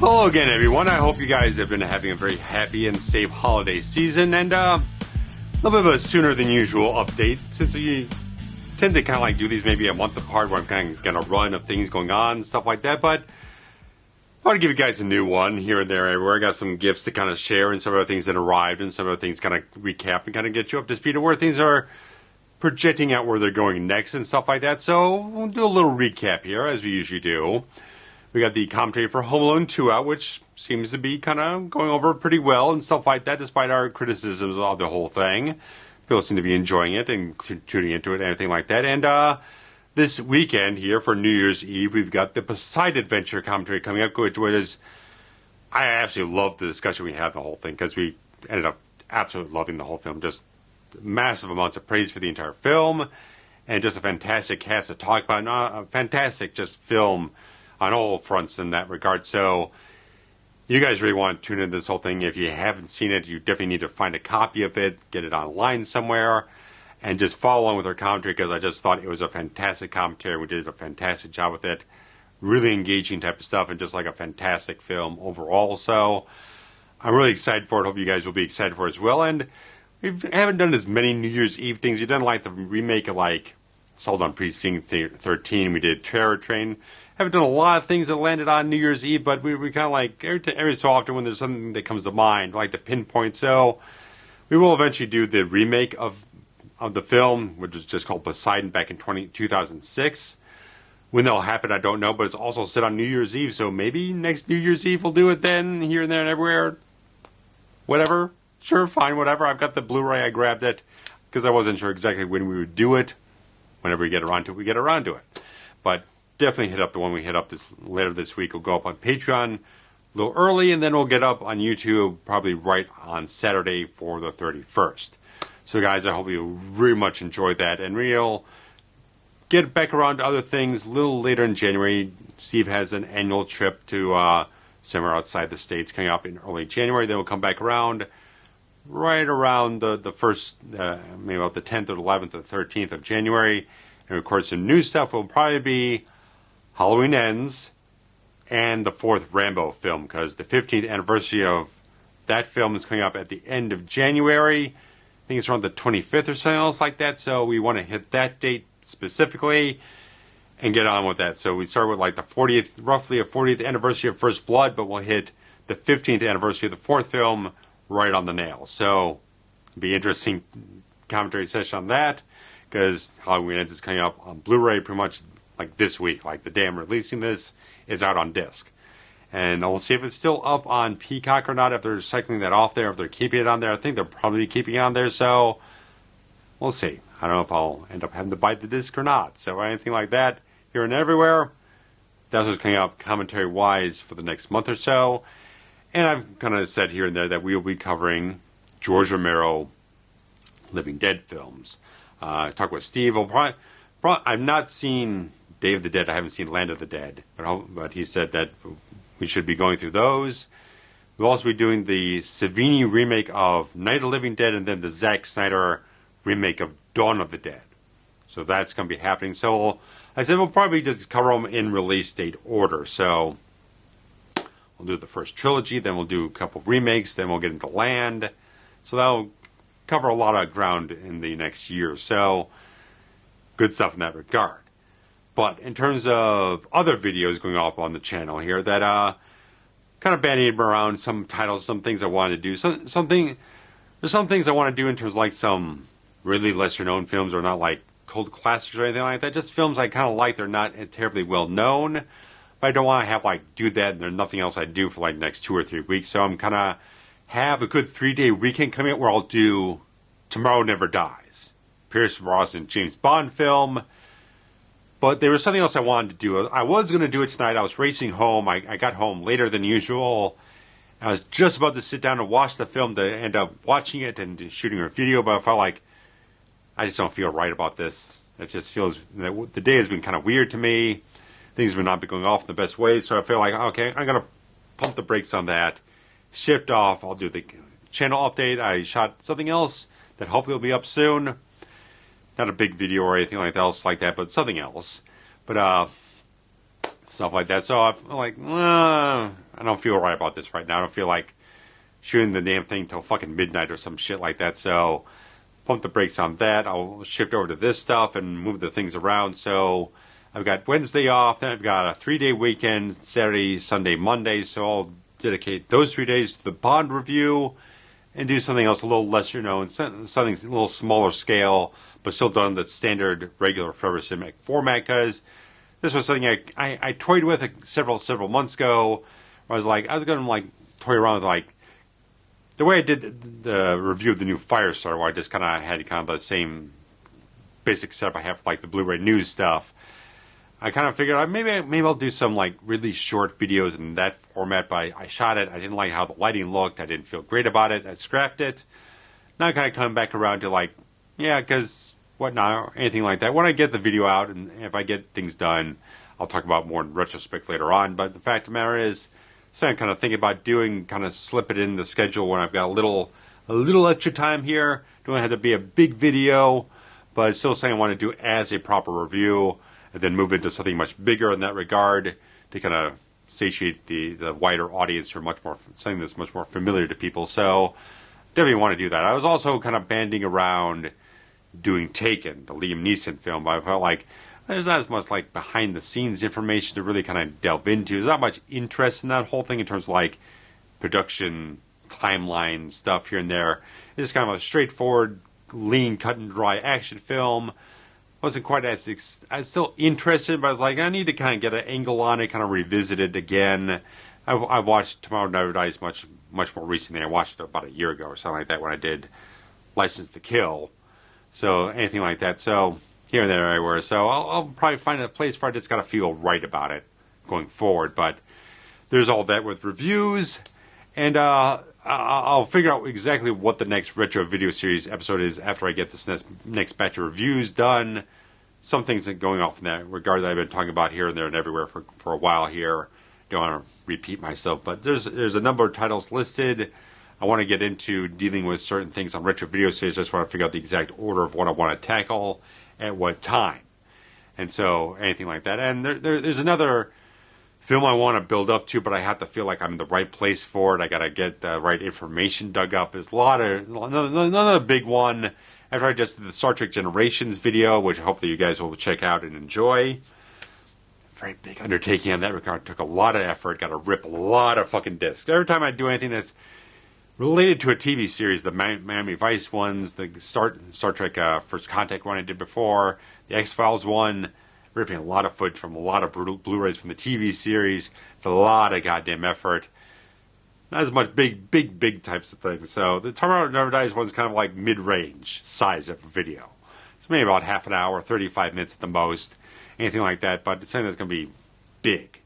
Hello again, everyone. I hope you guys have been having a very happy and safe holiday season, and a little bit of a sooner than usual update, since we tend to kind of like do these maybe a month apart where I'm kind of going to run of things going on and stuff like that, but I want to give you guys a new one here and there everywhere. I got some gifts to kind of share and some other things that arrived and some other things kind of recap and kind of get you up to speed of where things are projecting out where they're going next and stuff like that. So we'll do a little recap here as we usually do. We got the commentary for Home Alone 2 out, which seems to be kind of going over pretty well and stuff like that, despite our criticisms of the whole thing. People seem to be enjoying it and tuning into it and everything like that. And this weekend here for New Year's Eve, we've got the Poseidon Adventure commentary coming up, which is, I absolutely loved the discussion we had on the whole thing, because we ended up absolutely loving the whole film. Just massive amounts of praise for the entire film, and just a fantastic cast to talk about, and a fantastic just film on all fronts in that regard. So you guys really want to tune into this whole thing. If you haven't seen it, you definitely need to find a copy of it, get it online somewhere, and just follow along with our commentary, because I just thought it was a fantastic commentary. We did a fantastic job with it. Really engaging type of stuff, and just like a fantastic film overall. So I'm really excited for it. Hope you guys will be excited for it as well. And we haven't done as many New Year's Eve things. You've done like the remake of like Sold on Precinct 13. We did Terror Train. Haven't done a lot of things that landed on New Year's Eve, but we kind of like every so often when there's something that comes to mind, like the pinpoint. So we will eventually do the remake of the film, which is just called Poseidon, back in 2006. When that'll happen, I don't know, but it's also set on New Year's Eve, so maybe next New Year's Eve we'll do it then, here and there and everywhere. Whatever. Sure, fine, whatever. I've got the Blu-ray. I grabbed it because I wasn't sure exactly when we would do it. Whenever we get around to it, we get around to it. But definitely hit up the one we hit up later this week. We'll go up on Patreon a little early, and then we'll get up on YouTube probably right on Saturday for the 31st. So, guys, I hope you very much enjoyed that. And we'll get back around to other things a little later in January. Steve has an annual trip to somewhere outside the States coming up in early January. Then we'll come back around right around the first, maybe about the 10th or 11th or 13th of January. And, of course, some new stuff will probably be Halloween Ends and the fourth Rambo film, because the 15th anniversary of that film is coming up at the end of January. I think it's around the 25th or something else like that. So we want to hit that date specifically and get on with that. So we start with like the 40th, roughly a 40th anniversary of First Blood, but we'll hit the 15th anniversary of the fourth film right on the nail. So it'll be an interesting commentary session on that, because Halloween Ends is coming up on Blu-ray pretty much like this week. Like the day I'm releasing this is out on disc. And we'll see if it's still up on Peacock or not, if they're cycling that off there, if they're keeping it on there. I think they're probably keeping it on there, so we'll see. I don't know if I'll end up having to bite the disc or not. So anything like that, here and everywhere, that's what's coming up commentary-wise for the next month or so. And I've kind of said here and there that we will be covering George Romero Living Dead films. Talk with Steve. I've not seen Day of the Dead. I haven't seen Land of the Dead. But he said that we should be going through those. We'll also be doing the Savini remake of Night of the Living Dead, and then the Zack Snyder remake of Dawn of the Dead. So that's going to be happening. So I said we'll probably just cover them in release date order. So we'll do the first trilogy, then we'll do a couple of remakes, then we'll get into Land. So that'll cover a lot of ground in the next year. So good stuff in that regard. But in terms of other videos going up on the channel here that kind of bandying around some titles, some things I wanted to do. There's some things I want to do in terms of like some really lesser known films, or not like cult classics or anything like that. Just films I kind of like. They're not terribly well known, but I don't want to have like do that and there's nothing else I do for like next 2 or 3 weeks. So I'm kind of have a good 3-day weekend coming up where I'll do Tomorrow Never Dies, Pierce Brosnan James Bond film. But there was something else I wanted to do. I was going to do it tonight. I was racing home. I got home later than usual. I was just about to sit down and watch the film to end up watching it and shooting a video, but I felt like I just don't feel right about this. It just feels that the day has been kind of weird to me. Things have not been going off in the best way, so I feel like, okay, I'm going to pump the brakes on that, shift off. I'll do the channel update. I shot something else that hopefully will be up soon. Not a big video or anything like that, but something else. But stuff like that. So I'm like, I don't feel right about this right now. I don't feel like shooting the damn thing till fucking midnight or some shit like that. So pump the brakes on that. I'll shift over to this stuff and move the things around. So I've got Wednesday off, then I've got a 3-day weekend, Saturday, Sunday, Monday. So I'll dedicate those 3 days to the Bond review and do something else a little lesser known, something a little smaller scale, but still done the standard regular Forever Cinematic format, because this was something I toyed with several months ago. Where I was going to like toy around with like the way I did the review of the new Firestarter, where I just kind of had kind of the same basic setup I have for like the Blu-ray news stuff. I kind of figured maybe I'll do some like really short videos in that format, but I shot it. I didn't like how the lighting looked. I didn't feel great about it. I scrapped it. Now I kind of come back around to like, yeah, because whatnot, or anything like that. When I get the video out and if I get things done, I'll talk about more in retrospect later on. But the fact of the matter is, so I'm kind of thinking about doing, kind of slip it in the schedule when I've got a little extra time here. Don't have to be a big video, but it's still something I want to do as a proper review, and then move into something much bigger in that regard to kind of satiate the wider audience for something that's much more familiar to people. So definitely want to do that. I was also kind of banding around doing Taken, the Liam Neeson film, but I felt like there's not as much like behind the scenes information to really kind of delve into. There's not much interest in that whole thing in terms of like production timeline stuff here and there. It's kind of a straightforward, lean, cut and dry action film. Wasn't quite I was still interested, but I was like, I need to kind of get an angle on it, kind of revisit it again. I watched Tomorrow Never Dies much more recently. I watched it about a year ago or something like that when I did License to Kill. So anything like that. So here and there everywhere. So I'll probably find a place where I just got to feel right about it going forward. But there's all that with reviews, and I'll figure out exactly what the next retro video series episode is after I get this next batch of reviews done. Some things are going off in that regard that I've been talking about here and there and everywhere for a while here. Don't want to repeat myself, but there's a number of titles listed. I want to get into dealing with certain things on retro video series. I just want to figure out the exact order of what I want to tackle at what time. And so anything like that. And there's another film I want to build up to, but I have to feel like I'm in the right place for it. I got to get the right information dug up. There's another big one. After I just did the Star Trek Generations video, which hopefully you guys will check out and enjoy. Very big undertaking on that regard. It took a lot of effort. Got to rip a lot of fucking discs. Every time I do anything that's related to a TV series, the Miami Vice ones, the Star Trek First Contact one I did before, the X-Files one, ripping a lot of footage from a lot of Blu-rays from the TV series. It's a lot of goddamn effort. Not as much big types of things. So the Tomorrow Never Dies one's kind of like mid-range size of a video. It's maybe about half an hour, 35 minutes at the most, anything like that. But it's something that's going to be big.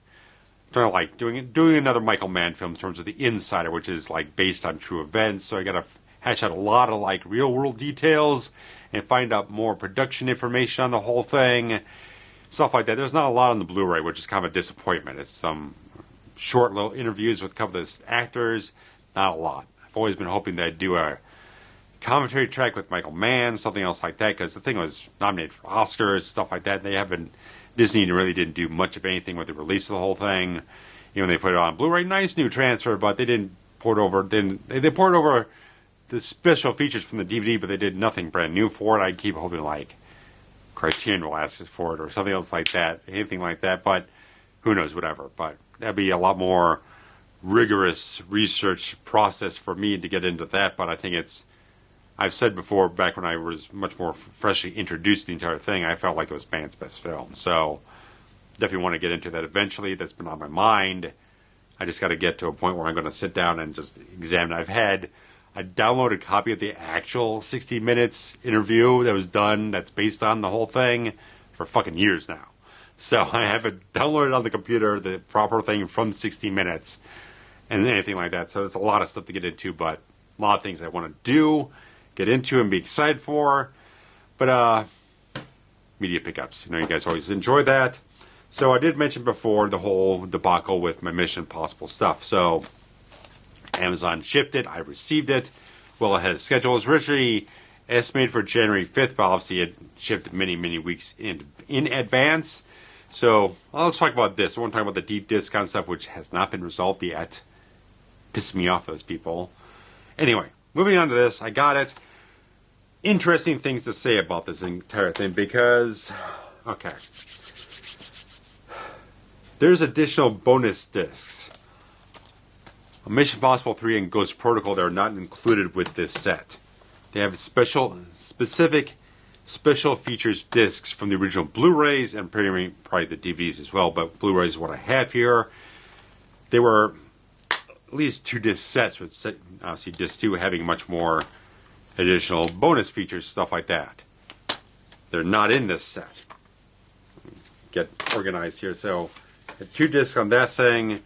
Sort of like doing another Michael Mann film in terms of The Insider, which is like based on true events. So I got to hash out a lot of like real world details and find out more production information on the whole thing, stuff like that. There's not a lot on the Blu-ray, which is kind of a disappointment. It's some short little interviews with a couple of the actors, not a lot. I've always been hoping that I'd do a commentary track with Michael Mann, something else like that, because the thing was nominated for Oscars, stuff like that. Disney really didn't do much of anything with the release of the whole thing. You know, they put it on Blu-ray, nice new transfer, but they didn't port over. They poured over the special features from the DVD, but they did nothing brand new for it. I keep hoping like Criterion will ask us for it or something else like that, anything like that. But who knows, whatever. But that'd be a lot more rigorous research process for me to get into that. But I think I've said before, back when I was much more freshly introduced to the entire thing, I felt like it was Mann's best film. So definitely want to get into that eventually. That's been on my mind. I just got to get to a point where I'm going to sit down and just examine. I've had a downloaded copy of the actual 60 Minutes interview that was done that's based on the whole thing for fucking years now. So I have it downloaded on the computer, the proper thing from 60 Minutes and anything like that. So there's a lot of stuff to get into, but a lot of things I want to do, get into and be excited for. But media pickups, you guys always enjoy that. So I did mention before the whole debacle with my Mission Impossible stuff. So Amazon shipped it, I received it well ahead of schedule. It was originally estimated for January 5th, but obviously it shipped many weeks in advance. So let's talk about this. I want to talk about the deep disc kind of stuff, which has not been resolved yet. Pissed me off, those people. Anyway, moving on to this, I got it. Interesting things to say about this entire thing because, okay, there's additional bonus discs. Mission Impossible 3 and Ghost Protocol, they're not included with this set. They have specific special features discs from the original Blu-rays and probably the DVDs as well, but Blu-rays is what I have here. They were at least 2 disc sets, with obviously disc 2 having much more additional bonus features, stuff like that. They're not in this set. Get organized here. So, 2 discs on that thing.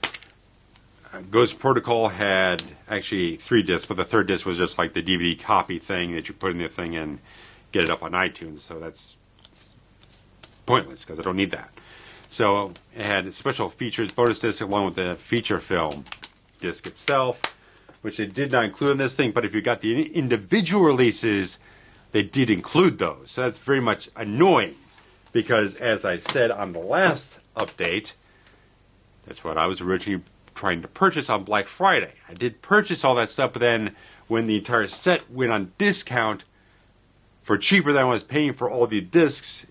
Ghost Protocol had actually 3 discs, but the 3rd disc was just like the DVD copy thing that you put in the thing and get it up on iTunes. So that's pointless because I don't need that. So it had special features, bonus disc, along with the feature film disc itself, which they did not include in this thing. But if you got the individual releases, they did include those. So that's very much annoying because, as I said on the last update, that's what I was originally trying to purchase on Black Friday. I did purchase all that stuff, but then when the entire set went on discount for cheaper than I was paying for all the discs,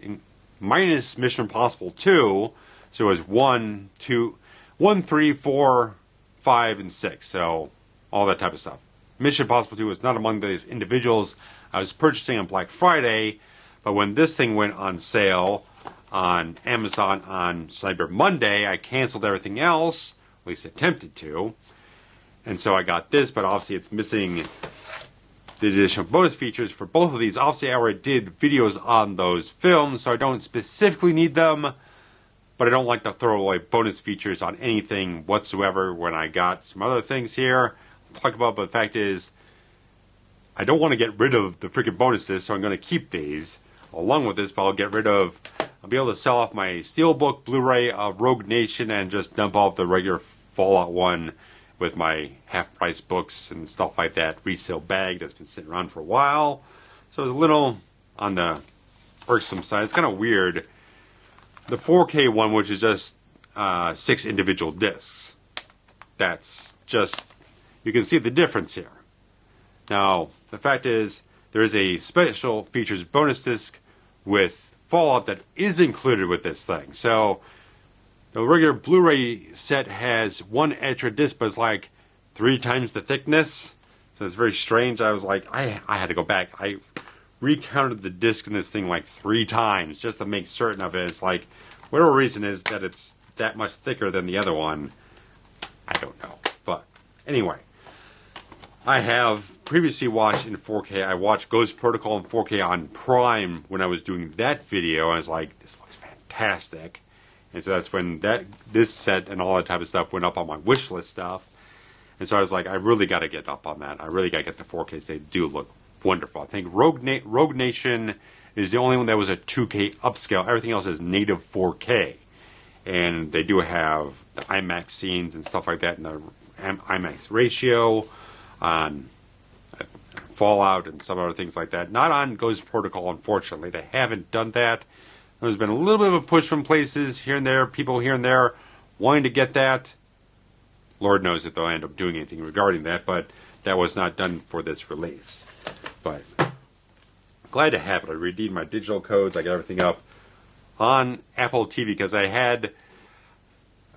minus Mission Impossible 2, so it was 1, 3, 4, 5, and 6, so all that type of stuff. Mission Impossible 2 was not among those individuals I was purchasing on Black Friday, but when this thing went on sale on Amazon on Cyber Monday, I canceled everything else, at least attempted to, and so I got this, but obviously it's missing the additional bonus features for both of these. Obviously I already did videos on those films, so I don't specifically need them, but I don't like to throw away bonus features on anything whatsoever when I got some other things here I'll talk about, but the fact is, I don't want to get rid of the freaking bonuses, so I'm going to keep these along with this, but I'll be able to sell off my Steelbook Blu-ray of Rogue Nation and just dump off the regular Fallout 1 with my half-price books and stuff like that resale bag that's been sitting around for a while. So it's a little on the irksome side. It's kind of weird. The 4K one, which is just 6 individual discs, that's just, you can see the difference here. Now, the fact is, there is a special features bonus disc with Fallout that is included with this thing. So, the regular Blu-ray set has 1 extra disc, but it's like 3 times the thickness. So it's very strange. I was like, I had to go back. I recounted the disc in this thing like 3 times just to make certain of it. It's like, whatever reason is that it's that much thicker than the other one. I don't know. But anyway, I have previously watched in 4K. I watched Ghost Protocol in 4K on Prime when I was doing that video. And I was like, this looks fantastic. And so that's when this set and all that type of stuff went up on my wish list stuff. And so I was like, I really got to get up on that. I really got to get the 4Ks. They do look wonderful. I think Rogue Nation is the only one that was a 2K upscale. Everything else is native 4K. And they do have the IMAX scenes and stuff like that in the IMAX ratio on Fallout and some other things like that. Not on Ghost Protocol, unfortunately. They haven't done that. There's been a little bit of a push from places here and there, people here and there wanting to get that. Lord knows if they'll end up doing anything regarding that, but that was not done for this release. But glad to have it. I redeemed my digital codes. I got everything up on Apple TV because I think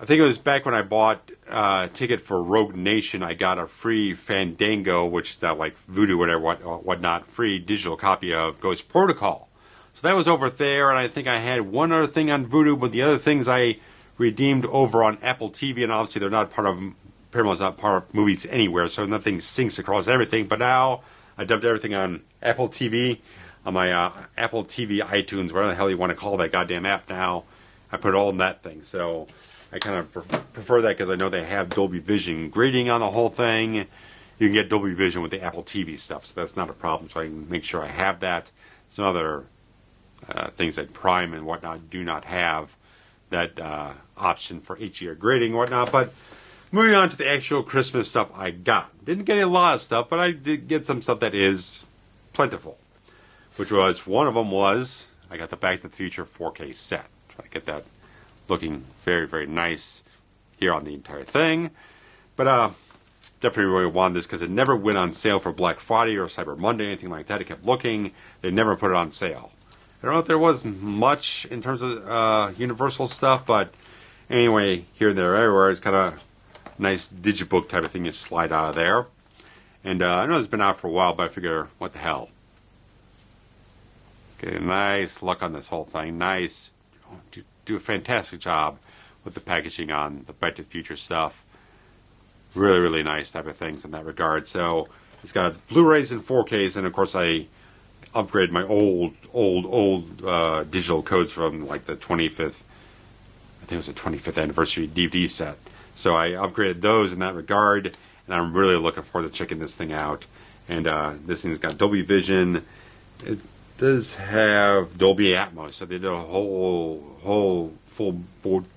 it was back when I bought a ticket for Rogue Nation, I got a free Fandango, which is now like Vudu, whatever, whatnot, free digital copy of Ghost Protocol. So that was over there, and I think I had one other thing on Vudu, but the other things I redeemed over on Apple TV, and obviously they're not part of, Paramount's not part of movies anywhere, so nothing syncs across everything. But now I dumped everything on Apple TV, on my Apple TV iTunes, whatever the hell you want to call that goddamn app now. I put it all in that thing, so I kind of prefer that because I know they have Dolby Vision grading on the whole thing. You can get Dolby Vision with the Apple TV stuff, so that's not a problem, so I can make sure I have that. Some other things like Prime and whatnot do not have that option for HDR grading and whatnot. But moving on to the actual Christmas stuff I got. Didn't get a lot of stuff, but I did get some stuff that is plentiful. Which was, one of them was, I got the Back to the Future 4K set. Try to get that looking very, very nice here on the entire thing. But definitely really wanted this because it never went on sale for Black Friday or Cyber Monday, anything like that. It kept looking. They never put it on sale. I don't know if there was much in terms of Universal stuff, but anyway, here and there, everywhere, it's kind of nice digibook type of thing you slide out of there. And I know it's been out for a while, but I figure, what the hell? Okay, nice look on this whole thing. Nice. Do a fantastic job with the packaging on the Back to the Future stuff. Really, really nice type of things in that regard. So it's got Blu-rays and 4Ks, and of course I upgraded my old digital codes from like the 25th, I think it was the 25th anniversary DVD set. So I upgraded those in that regard, and I'm really looking forward to checking this thing out. And this thing's got Dolby Vision. It does have Dolby Atmos, so they did a whole full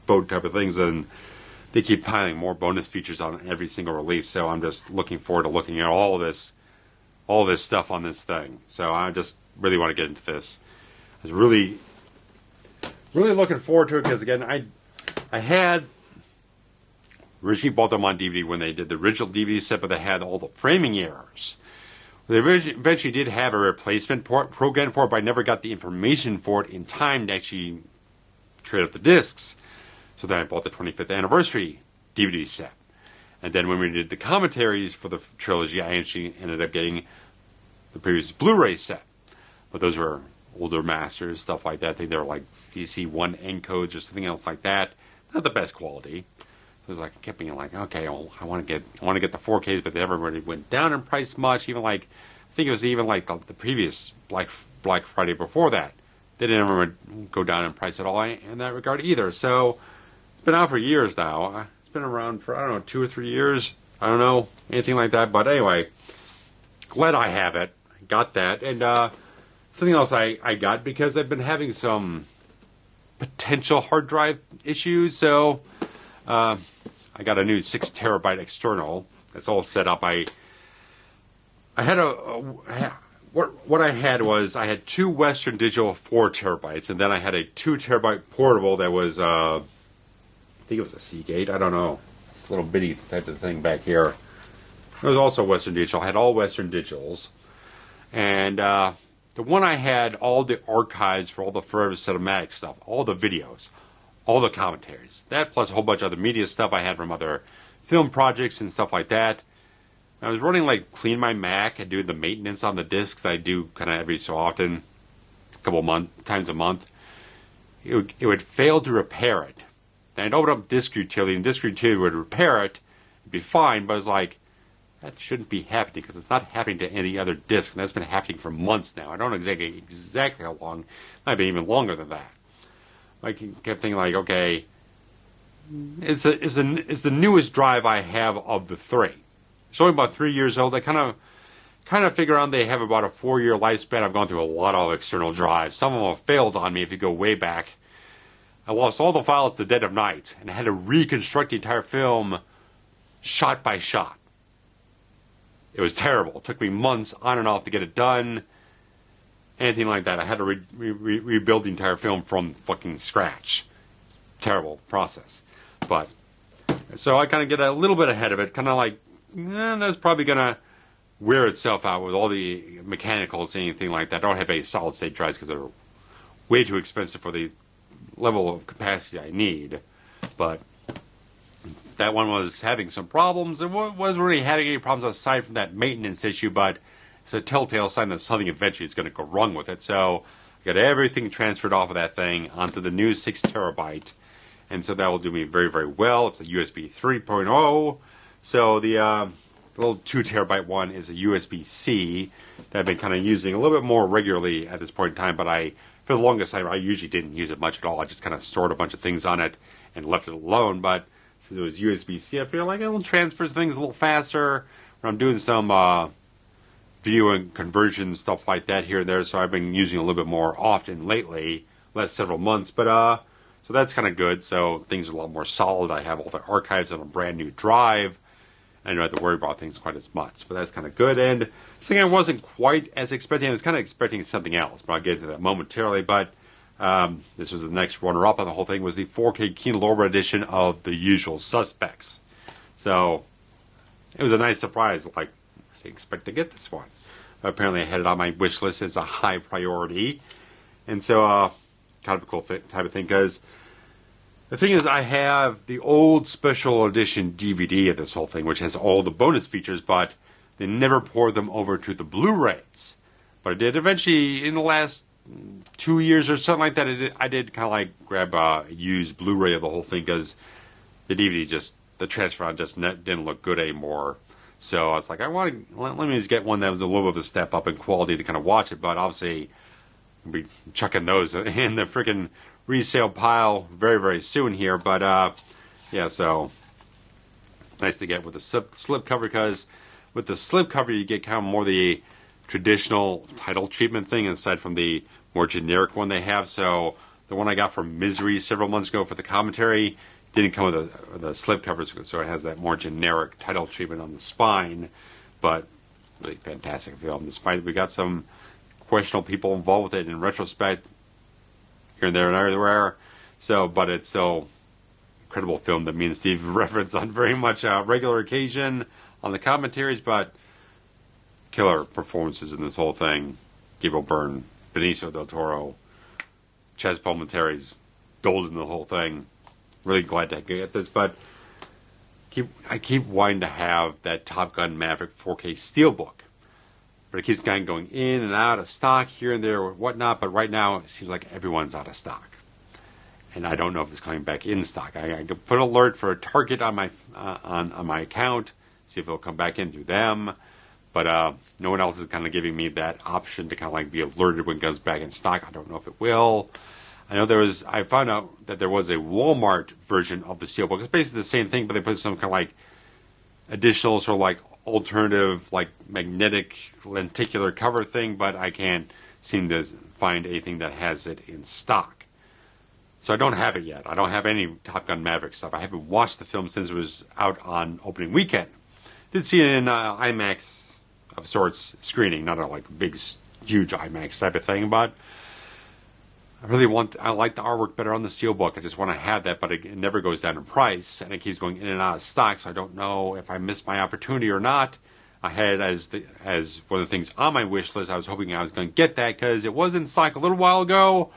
boat type of things, and they keep piling more bonus features on every single release. So I'm just looking forward to looking at all this stuff on this thing. So I just really want to get into this. I was really looking forward to it because, again, I had originally bought them on DVD when they did the original DVD set, but they had all the framing errors. They eventually did have a replacement program for it, but I never got the information for it in time to actually trade up the discs. So then I bought the 25th anniversary DVD set. And then when we did the commentaries for the trilogy, I actually ended up getting the previous Blu-ray set. But those were older masters, stuff like that. I think they were like VC1 encodes or something else like that. Not the best quality. It was like, I kept being like, okay, well, I want to get the 4Ks, but they never really went down in price much. Even like, I think it was even like the previous Black Friday before that. They didn't ever go down in price at all in that regard either. So it's been out for years now. It's been around for, I don't know, 2 or 3 years. I don't know, anything like that. But anyway, glad I have it. Got that. And something else I got because I've been having some potential hard drive issues. So I got a new 6 terabyte external. That's all set up. I had what I had was I had 2 Western Digital 4 terabytes, and then I had a 2 terabyte portable that was I think it was a Seagate. I don't know. It's a little bitty type of thing back here. It was also Western Digital. I had all Western Digitals, and the one I had all the archives for all the Forever Cinematic stuff, all the videos, all the commentaries. That plus a whole bunch of other media stuff I had from other film projects and stuff like that. I was running like Clean My Mac and doing the maintenance on the discs I do kind of every so often, a couple times a month. It would fail to repair it. Then I'd open up Disk Utility, and Disk Utility would repair it. It'd be fine, but it's like, that shouldn't be happening because it's not happening to any other disk, and that's been happening for months now. I don't know exactly how long. It might have been even longer than that. I kept thinking like, okay, it's the newest drive I have of the 3. It's only about 3 years old. I kind of figure out they have about a 4-year lifespan. I've gone through a lot of external drives. Some of them have failed on me if you go way back. I lost all the files to dead of night, and I had to reconstruct the entire film shot by shot. It was terrible. It took me months on and off to get it done. Anything like that. I had to rebuild the entire film from fucking scratch. Terrible process. But, so I kind of get a little bit ahead of it. Kind of like, that's probably going to wear itself out with all the mechanicals and anything like that. I don't have any solid state drives because they're way too expensive for the level of capacity I need. But that one was having some problems. It wasn't really having any problems aside from that maintenance issue, but it's a telltale sign that something eventually is going to go wrong with it. So I got everything transferred off of that thing onto the new 6 terabyte. And so that will do me very, very well. It's a USB 3.0. So the little 2 terabyte one is a USB-C that I've been kind of using a little bit more regularly at this point in time. But for the longest time, I usually didn't use it much at all. I just kind of stored a bunch of things on it and left it alone. But since it was USB-C, I feel like it will transfer things a little faster. When I'm doing some video and conversion stuff like that here and there, so I've been using it a little bit more often lately, last several months. But so that's kind of good. So things are a lot more solid. I have all the archives on a brand new drive. I don't have to worry about things quite as much, but that's kind of good. And something I wasn't quite as expecting. I was kind of expecting something else, but I'll get into that momentarily. But This was the next runner-up on the whole thing, was the 4K Kino Lorber edition of The Usual Suspects. So it was a nice surprise. Like, I didn't expect to get this one. But apparently I had it on my wish list as a high priority. And so, kind of a cool type of thing, because the thing is, I have the old special edition DVD of this whole thing, which has all the bonus features, but they never poured them over to the Blu-rays. But I did eventually, in the last 2 years or something like that, I did kind of like grab a used Blu-ray of the whole thing, because the DVD the transfer on just didn't look good anymore. So I was like, let me just get one that was a little bit of a step up in quality to kind of watch it, but obviously I'll be chucking those in the freaking resale pile very, very soon here. But yeah, so nice to get with the slip cover, because with the slip cover you get kind of more the traditional title treatment thing aside from the more generic one they have. So the one I got from Misery several months ago for the commentary didn't come with the slip covers, so it has that more generic title treatment on the spine. But really fantastic film, despite we got some questionable people involved with it in retrospect here and there and everywhere. So, but it's still incredible film that me and Steve reference on very much a regular occasion on the commentaries, but killer performances in this whole thing. Gabriel Byrne, Benicio del Toro, Chaz Palminteri's golden in the whole thing. Really glad to get this, but I keep wanting to have that Top Gun Maverick 4K Steelbook. But it keeps kind of going in and out of stock here and there or whatnot, but right now it seems like everyone's out of stock. And I don't know if it's coming back in stock. I can put an alert for a Target on my on my account, see if it'll come back in through them. But no one else is kind of giving me that option to kind of like be alerted when it goes back in stock. I don't know if it will. I know I found out that there was a Walmart version of the Steelbook. It's basically the same thing, but they put some kind of like additional sort of like alternative, like magnetic lenticular cover thing, but I can't seem to find anything that has it in stock. So I don't have it yet. I don't have any Top Gun Maverick stuff. I haven't watched the film since it was out on opening weekend. Did see it in IMAX of sorts screening, not a like big, huge IMAX type of thing, but I like the artwork better on the Steelbook. I just want to have that, but it never goes down in price, and it keeps going in and out of stock, so I don't know if I missed my opportunity or not. I had it as one of the things on my wish list. I was hoping I was going to get that, because it was in stock a little while ago,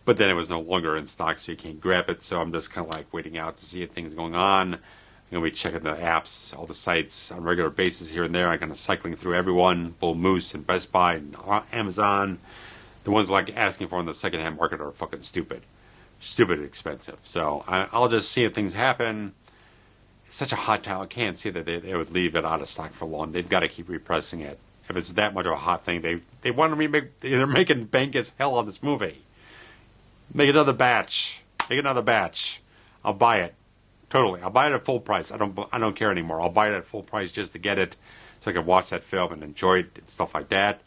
but then it was no longer in stock, so you can't grab it, so I'm just kind of like waiting out to see if things going on. I'm going to be checking the apps, all the sites on a regular basis here and there. I'm kind of cycling through everyone, Bull Moose and Best Buy and Amazon. The ones like asking for in the secondhand market are fucking stupid expensive. So I'll just see if things happen. It's such a hot title. I can't see that they would leave it out of stock for long. They've got to keep repressing it. If it's that much of a hot thing, they want to remake. They're making bank as hell on this movie. Make another batch. I'll buy it. Totally. I'll buy it at full price. I don't care anymore. I'll buy it at full price just to get it, so I can watch that film and enjoy it and stuff like that.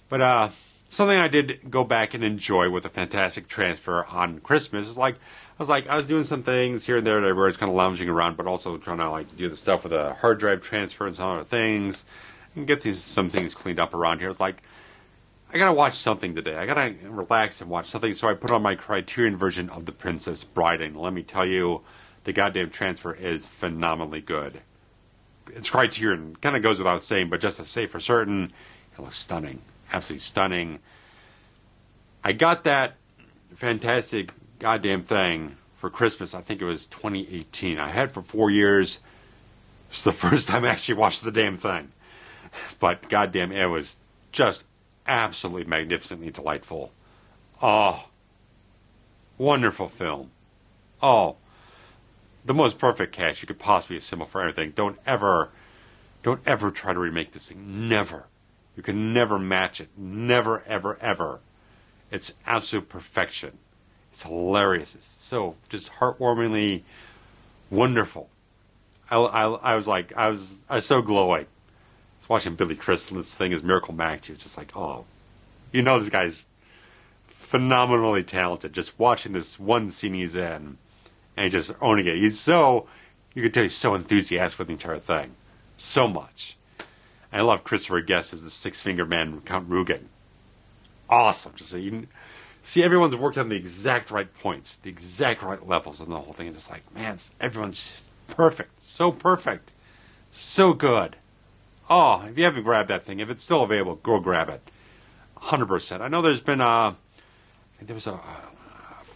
But something I did go back and enjoy with a fantastic transfer on Christmas is I was doing some things here and there and everywhere, just kind of lounging around, but also trying to like do the stuff with a hard drive transfer and some other things, and get some things cleaned up around here. It's like, I gotta watch something today. I gotta relax and watch something. So I put on my Criterion version of The Princess Bride, and let me tell you, the goddamn transfer is phenomenally good. It's Criterion, kind of goes without saying, but just to say for certain, it looks stunning. Absolutely stunning. I got that fantastic goddamn thing for Christmas. I think it was 2018. I had it for 4 years. It's the first time I actually watched the damn thing. But goddamn, it was just absolutely magnificently delightful. Oh, wonderful film. Oh, the most perfect cast you could possibly assemble for everything. Don't ever try to remake this thing. Never. You can never match it. Never, ever, ever. It's absolute perfection. It's hilarious. It's so just heartwarmingly wonderful. I was so glowing. I was watching Billy Crystal in this thing as Miracle Max. He was just like, oh, this guy's phenomenally talented. Just watching this one scene he's in, and just owning it. You could tell he's so enthusiastic with the entire thing. So much. I love Christopher Guest as the Six-Finger Man, Count Rugen. Awesome. Just see everyone's worked on the exact right points, the exact right levels on the whole thing. And just like, man, everyone's just perfect. So perfect. So good. Oh, if you haven't grabbed that thing, if it's still available, go grab it. 100%. I know there's been there was a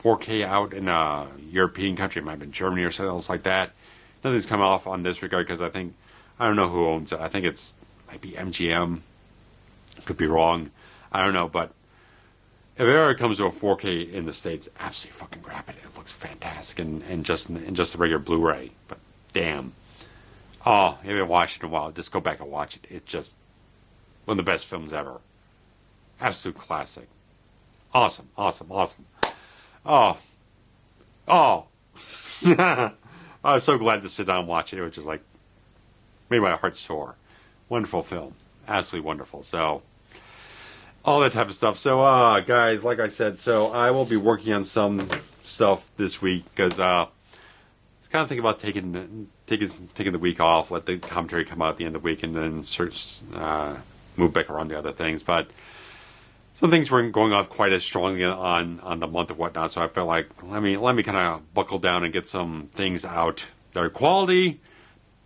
4K out in a European country. It might have been Germany or something else like that. Nothing's come off on this regard because I don't know who owns it. I think might be MGM. Could be wrong. I don't know, but if it ever comes to a 4K in the States, absolutely fucking grab it. It looks fantastic and just the regular Blu-ray. But damn. Oh, you haven't watched it in a while. Just go back and watch it. It's just one of the best films ever. Absolute classic. Awesome, awesome, awesome. Oh. I was so glad to sit down and watch it. It was just like, made my heart soar. Wonderful film. Absolutely wonderful. So, all that type of stuff. So, guys, like I said, so I will be working on some stuff this week because I was kind of thinking about taking the week off, let the commentary come out at the end of the week, and then move back around to other things. But some things weren't going off quite as strongly on the month or whatnot, so I felt like let me kind of buckle down and get some things out that are quality,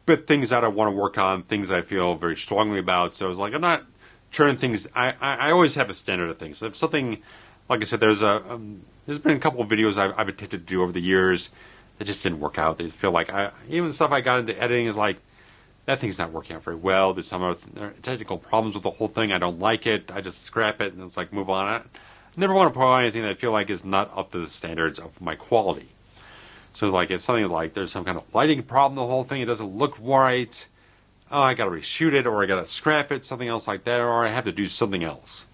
but things that I want to work on, things I feel very strongly about. So I was like, I'm not turning things. I always have a standard of things. So if something, like I said, there's been a couple of videos I've attempted to do over the years that just didn't work out. They feel like even stuff I got into editing is like, that thing's not working out very well. There's some technical problems with the whole thing. I don't like it. I just scrap it and it's like, move on. I never want to put on anything that I feel like is not up to the standards of my quality. So like if something like there's some kind of lighting problem, the whole thing, it doesn't look right. Oh, I got to reshoot it, or I got to scrap it, something else like that, or I have to do something else.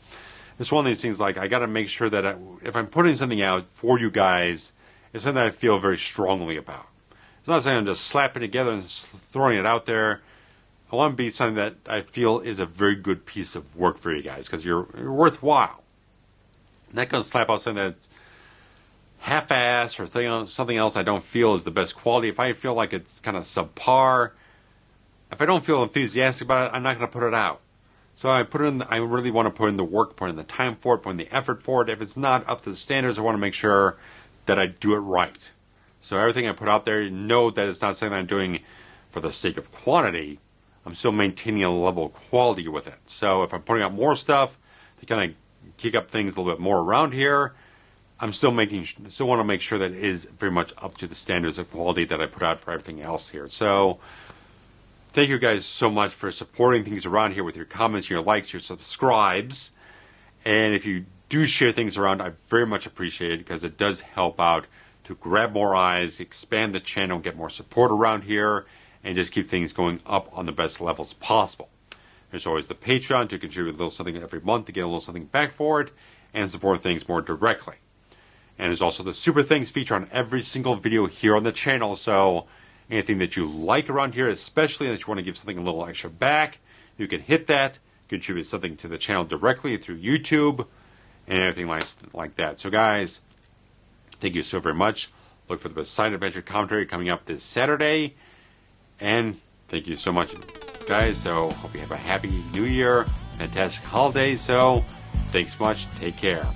It's one of these things like I got to make sure that if I'm putting something out for you guys, it's something that I feel very strongly about. It's not saying I'm just slapping it together and throwing it out there. I want to be something that I feel is a very good piece of work for you guys because you're worthwhile. I'm not going to slap out something that's half-assed or something else I don't feel is the best quality. If I feel like it's kind of subpar, if I don't feel enthusiastic about it, I'm not going to put it out. So I really want to put in the work, put in the time for it, put in the effort for it. If it's not up to the standards, I want to make sure that I do it right. So everything I put out there, know that it's not something I'm doing for the sake of quantity. I'm still maintaining a level of quality with it. So if I'm putting out more stuff to kind of kick up things a little bit more around here, I'm still want to make sure that it is very much up to the standards of quality that I put out for everything else here. So thank you guys so much for supporting things around here with your comments, your likes, your subscribes. And if you do share things around, I very much appreciate it because it does help out to grab more eyes, expand the channel, get more support around here, and just keep things going up on the best levels possible. There's always the Patreon to contribute a little something every month to get a little something back for it and support things more directly. And there's also the Super Things feature on every single video here on the channel. So anything that you like around here, especially that you want to give something a little extra back, you can hit that, contribute something to the channel directly through YouTube, and everything like that. So guys, thank you so very much. Look for the Side Adventure commentary coming up this Saturday. And thank you so much, guys. So hope you have a happy new year, fantastic holidays. So thanks much. Take care.